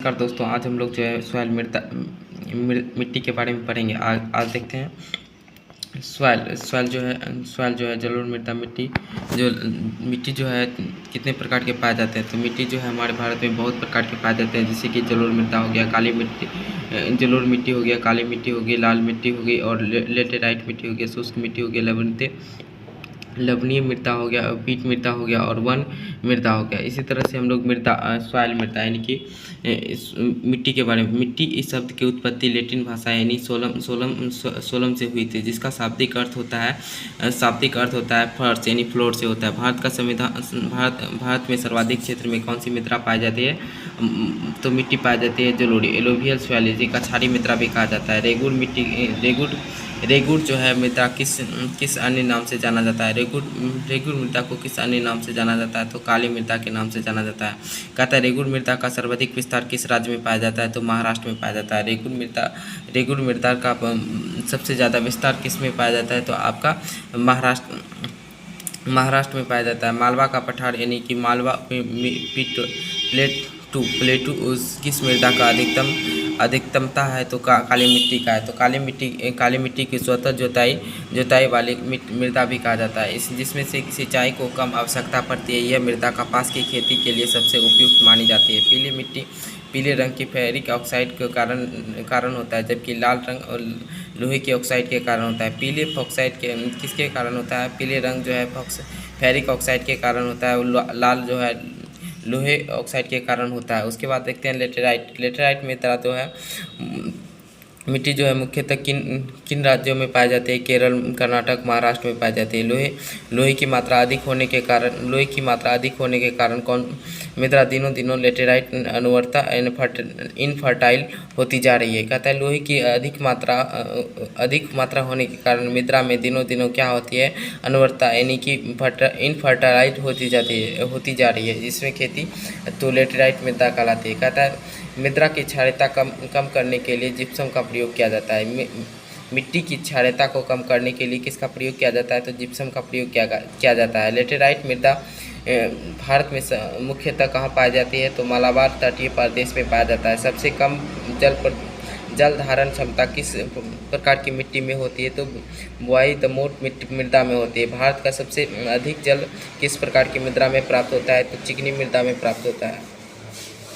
नमस्कार दोस्तों, आज हम लोग जो है सॉइल मिट्टी के बारे में पढ़ेंगे। आज देखते हैं सॉइल जो है जलोढ़ मृदा मिट्टी मिट्टी जो है कितने प्रकार के पाए जाते हैं। तो मिट्टी जो है हमारे भारत में बहुत प्रकार के पाए जाते हैं, जैसे कि जलोढ़ मृदा हो गया, काली मिट्टी जलोढ़ मिट्टी हो गया, काली मिट्टी हो गई, लाल मिट्टी हो गई और लेटेराइट मिट्टी हो गया, शुष्क मिट्टी हो गया, लवणीय मृदा हो गया, पीट मृदा हो गया और वन मृदा हो गया। इसी तरह से हम लोग सॉइल मृदा यानी कि इस मिट्टी के बारे में। मिट्टी इस शब्द की उत्पत्ति लैटिन भाषा यानी सोलम से हुई थी, जिसका शाब्दिक अर्थ होता है फर्श यानी फ्लोर से होता है। भारत का संविधान भारत में सर्वाधिक क्षेत्र में कौन सी मृदा पाई जाती है? तो मिट्टी पाई जाती है जलोढ़ी, एलोवियल सॉइल, जिसका क्षारीय मृदा भी कहा जाता है। रेगुड़ जो है मृदा किस अन्य नाम से जाना जाता है? रेगुड़ मृदा को किस अन्य नाम से जाना जाता है? तो काली मृदा के नाम से जाना जाता है। कहता है रेगुड़ मृदा का सर्वाधिक विस्तार किस राज्य में पाया जाता है? तो महाराष्ट्र में पाया जाता है। रेगुड़ मृदा का सबसे ज़्यादा विस्तार किस में पाया जाता है? तो आपका महाराष्ट्र में पाया जाता है। मालवा का पठार यानी कि मालवा प्लेटू किस मृदा का अधिकतमता है? तो काली मिट्टी का है। तो काली मिट्टी की स्वतः जोताई वाली मृदा भी कहा जाता है, जिसमें से सिंचाई को कम आवश्यकता पड़ती है। यह मृदा कपास की खेती के लिए सबसे उपयुक्त मानी जाती है। पीली मिट्टी पीले रंग की फेरिक ऑक्साइड के कारण होता है, जबकि लाल रंग और लोहे के ऑक्साइड के कारण होता है। पीले ऑक्साइड के किसके कारण होता है? पीले रंग जो है फेरिक ऑक्साइड के कारण होता है और लाल जो है लोहे ऑक्साइड के कारण होता है। उसके बाद देखते हैं लेटेराइट में तरह जो है मिट्टी जो है मुख्यतः किन राज्यों में पाई जाती है? केरल, कर्नाटक, महाराष्ट्र में पाई जाती है। लोहे की मात्रा अधिक होने के कारण कौन मृदा दिनों दिनों लेटेराइट अनुवर्ता इनफर्टाइल होती जा रही है। कहता है लोहे की अधिक मात्रा होने के कारण मृदा में दिनों दिनों क्या होती है? अनुवर्ता यानी कि इनफर्टाइल होती जा रही है, जिसमें खेती तो लेटेराइट मृदा कहलाती है। कहता है मृदा की क्षारीयता कम करने के लिए जिप्सम का प्रयोग किया जाता है। मिट्टी की क्षारीयता को कम करने के लिए किसका प्रयोग किया जाता है? तो जिप्सम का प्रयोग किया जाता है। लेटेराइट मृदा भारत में मुख्यतः कहाँ पाई जाती है? तो मालाबार तटीय प्रदेश में पाया जाता है। सबसे कम जल धारण क्षमता किस प्रकार की मिट्टी में होती है? तो बुआई दमोट मृदा में होती है। भारत का सबसे अधिक जल किस प्रकार की मृदा में प्राप्त होता है? तो चिकनी मृदा में प्राप्त होता है।